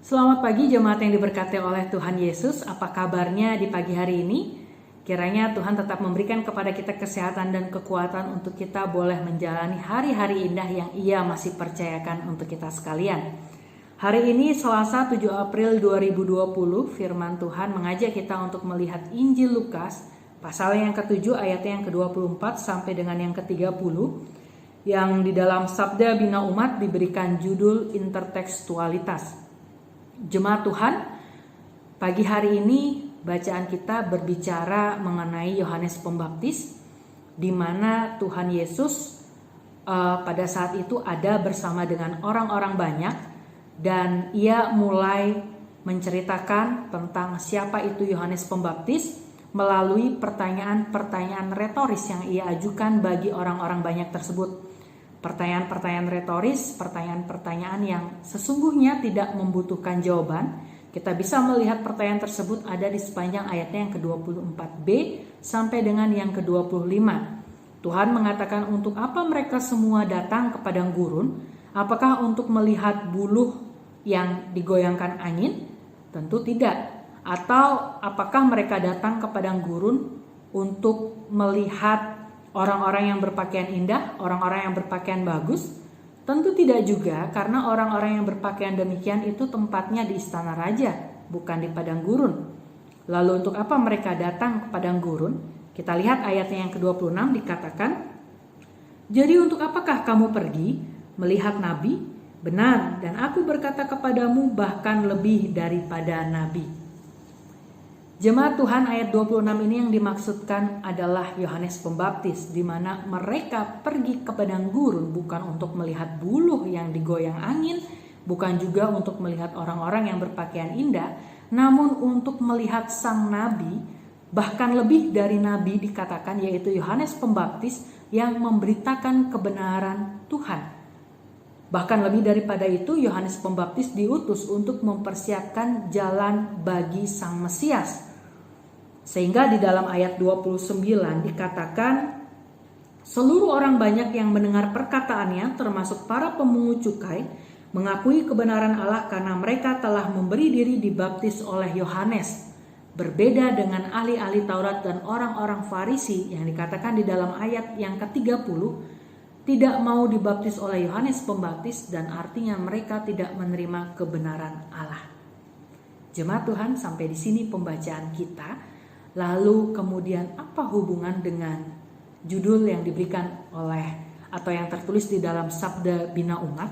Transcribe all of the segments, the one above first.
Selamat pagi jemaat yang diberkati oleh Tuhan Yesus. Apa kabarnya di pagi hari ini? Kiranya Tuhan tetap memberikan kepada kita kesehatan dan kekuatan untuk kita boleh menjalani hari-hari indah yang Ia masih percayakan untuk kita sekalian. Hari ini Selasa 7 April 2020, firman Tuhan mengajak kita untuk melihat Injil Lukas pasal yang ke-7 ayatnya yang ke-24 sampai dengan yang ke-30, yang di dalam Sabda Bina Umat diberikan judul intertekstualitas. Jemaat Tuhan, pagi hari ini bacaan kita berbicara mengenai Yohanes Pembaptis, di mana Tuhan Yesus pada saat itu ada bersama dengan orang-orang banyak, dan Ia mulai menceritakan tentang siapa itu Yohanes Pembaptis melalui pertanyaan-pertanyaan retoris yang Ia ajukan bagi orang-orang banyak tersebut. Pertanyaan-pertanyaan retoris, pertanyaan-pertanyaan yang sesungguhnya tidak membutuhkan jawaban. Kita bisa melihat pertanyaan tersebut ada di sepanjang ayatnya yang ke-24b sampai dengan yang ke-25. Tuhan mengatakan, untuk apa mereka semua datang ke padang gurun? Apakah untuk melihat buluh yang digoyangkan angin? Tentu tidak. Atau apakah mereka datang ke padang gurun untuk melihat orang-orang yang berpakaian indah, orang-orang yang berpakaian bagus? Tentu tidak juga, karena orang-orang yang berpakaian demikian itu tempatnya di istana raja, bukan di padang gurun. Lalu untuk apa mereka datang ke padang gurun? Kita lihat ayatnya yang ke-26 dikatakan, jadi untuk apakah kamu pergi melihat nabi? Benar, dan aku berkata kepadamu bahkan lebih daripada nabi. Jemaat Tuhan, ayat 26 ini yang dimaksudkan adalah Yohanes Pembaptis, di mana mereka pergi ke padang gurun bukan untuk melihat buluh yang digoyang angin, bukan juga untuk melihat orang-orang yang berpakaian indah, namun untuk melihat sang nabi, bahkan lebih dari nabi dikatakan, yaitu Yohanes Pembaptis yang memberitakan kebenaran Tuhan. Bahkan lebih daripada itu, Yohanes Pembaptis diutus untuk mempersiapkan jalan bagi Sang Mesias. Sehingga di dalam ayat 29 dikatakan, seluruh orang banyak yang mendengar perkataannya, termasuk para pemungut cukai, mengakui kebenaran Allah karena mereka telah memberi diri dibaptis oleh Yohanes. Berbeda dengan ahli-ahli Taurat dan orang-orang Farisi yang dikatakan di dalam ayat yang ke-30, tidak mau dibaptis oleh Yohanes Pembaptis, dan artinya mereka tidak menerima kebenaran Allah. Jemaat Tuhan, sampai di sini pembacaan kita. Lalu kemudian apa hubungan dengan judul yang diberikan oleh atau yang tertulis di dalam Sabda Bina Umat?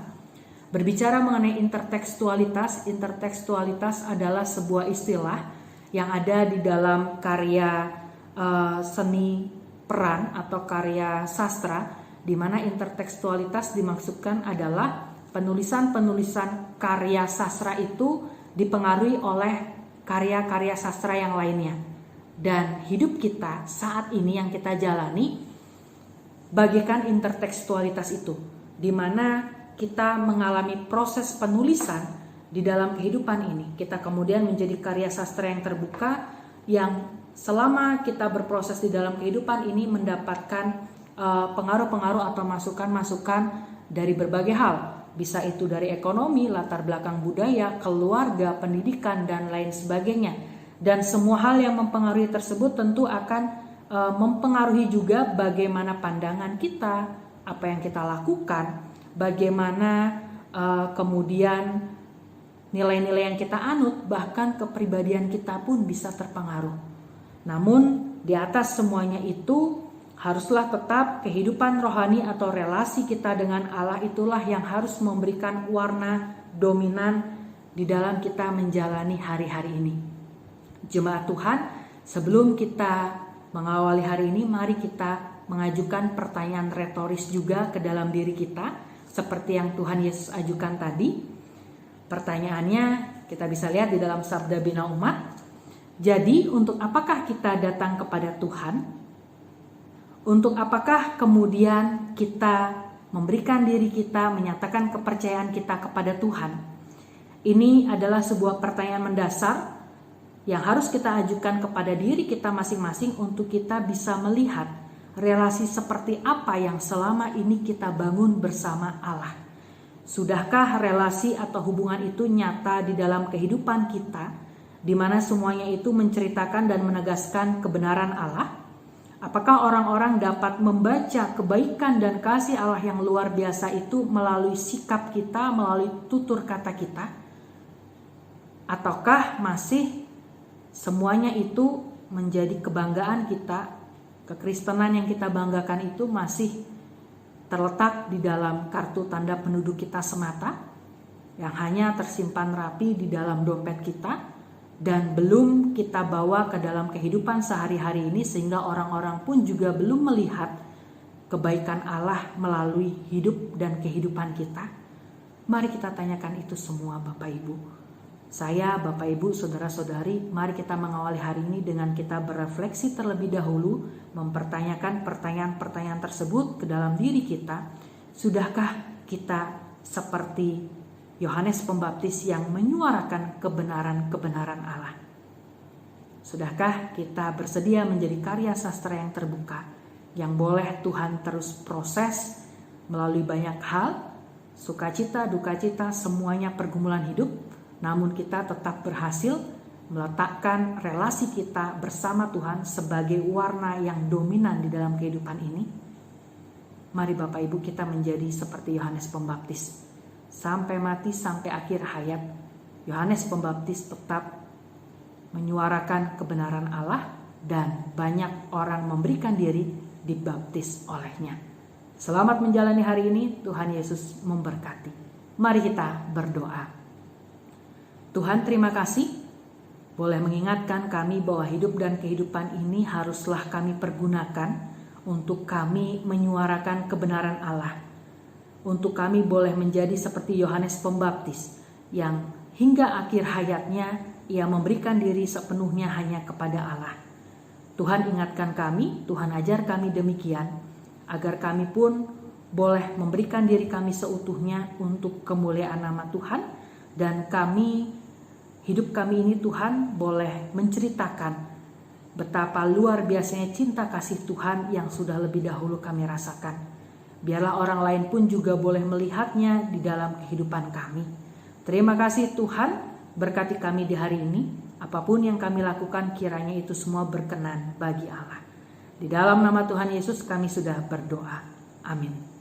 Berbicara mengenai intertekstualitas. Intertekstualitas adalah sebuah istilah yang ada di dalam karya seni peran atau karya sastra, di mana intertekstualitas dimaksudkan adalah penulisan-penulisan karya sastra itu dipengaruhi oleh karya-karya sastra yang lainnya. Dan hidup kita saat ini yang kita jalani bagaikan intertekstualitas itu, di mana kita mengalami proses penulisan di dalam kehidupan ini. Kita kemudian menjadi karya sastra yang terbuka, yang selama kita berproses di dalam kehidupan ini mendapatkan pengaruh-pengaruh atau masukan-masukan dari berbagai hal. Bisa itu dari ekonomi, latar belakang budaya, keluarga, pendidikan, dan lain sebagainya. Dan semua hal yang mempengaruhi tersebut tentu akan mempengaruhi juga bagaimana pandangan kita, apa yang kita lakukan, bagaimana kemudian nilai-nilai yang kita anut, bahkan kepribadian kita pun bisa terpengaruh. Namun di atas semuanya itu, haruslah tetap kehidupan rohani atau relasi kita dengan Allah itulah yang harus memberikan warna dominan di dalam kita menjalani hari-hari ini. Jemaat Tuhan, sebelum kita mengawali hari ini, mari kita mengajukan pertanyaan retoris juga ke dalam diri kita, seperti yang Tuhan Yesus ajukan tadi. Pertanyaannya kita bisa lihat di dalam Sabda Bina Umat. Jadi, untuk apakah kita datang kepada Tuhan? Untuk apakah kemudian kita memberikan diri kita, menyatakan kepercayaan kita kepada Tuhan? Ini adalah sebuah pertanyaan mendasar yang harus kita ajukan kepada diri kita masing-masing untuk kita bisa melihat relasi seperti apa yang selama ini kita bangun bersama Allah. Sudahkah relasi atau hubungan itu nyata di dalam kehidupan kita, di mana semuanya itu menceritakan dan menegaskan kebenaran Allah? Apakah orang-orang dapat membaca kebaikan dan kasih Allah yang luar biasa itu melalui sikap kita, melalui tutur kata kita? Ataukah masih semuanya itu menjadi kebanggaan kita, kekristenan yang kita banggakan itu masih terletak di dalam kartu tanda penduduk kita semata, yang hanya tersimpan rapi di dalam dompet kita, dan belum kita bawa ke dalam kehidupan sehari-hari ini, sehingga orang-orang pun juga belum melihat kebaikan Allah melalui hidup dan kehidupan kita? Mari kita tanyakan itu semua Bapak Ibu. Saya, Bapak Ibu, saudara-saudari, mari kita mengawali hari ini dengan kita berefleksi terlebih dahulu, mempertanyakan pertanyaan-pertanyaan tersebut ke dalam diri kita. Sudahkah kita seperti Yohanes Pembaptis yang menyuarakan kebenaran-kebenaran Allah? Sudahkah kita bersedia menjadi karya sastra yang terbuka, yang boleh Tuhan terus proses melalui banyak hal, sukacita, dukacita, semuanya pergumulan hidup, namun kita tetap berhasil meletakkan relasi kita bersama Tuhan sebagai warna yang dominan di dalam kehidupan ini? Mari Bapak Ibu kita menjadi seperti Yohanes Pembaptis. Sampai mati, sampai akhir hayat, Yohanes Pembaptis tetap menyuarakan kebenaran Allah dan banyak orang memberikan diri dibaptis olehnya. Selamat menjalani hari ini, Tuhan Yesus memberkati. Mari kita berdoa. Tuhan, terima kasih boleh mengingatkan kami bahwa hidup dan kehidupan ini haruslah kami pergunakan untuk kami menyuarakan kebenaran Allah. Untuk kami boleh menjadi seperti Yohanes Pembaptis yang hingga akhir hayatnya ia memberikan diri sepenuhnya hanya kepada Allah. Tuhan ingatkan kami, Tuhan ajar kami demikian, agar kami pun boleh memberikan diri kami seutuhnya untuk kemuliaan nama Tuhan, dan hidup kami ini Tuhan boleh menceritakan betapa luar biasanya cinta kasih Tuhan yang sudah lebih dahulu kami rasakan. Biarlah orang lain pun juga boleh melihatnya di dalam kehidupan kami. Terima kasih Tuhan, berkati kami di hari ini. Apapun yang kami lakukan, kiranya itu semua berkenan bagi Allah. Di dalam nama Tuhan Yesus kami sudah berdoa. Amin.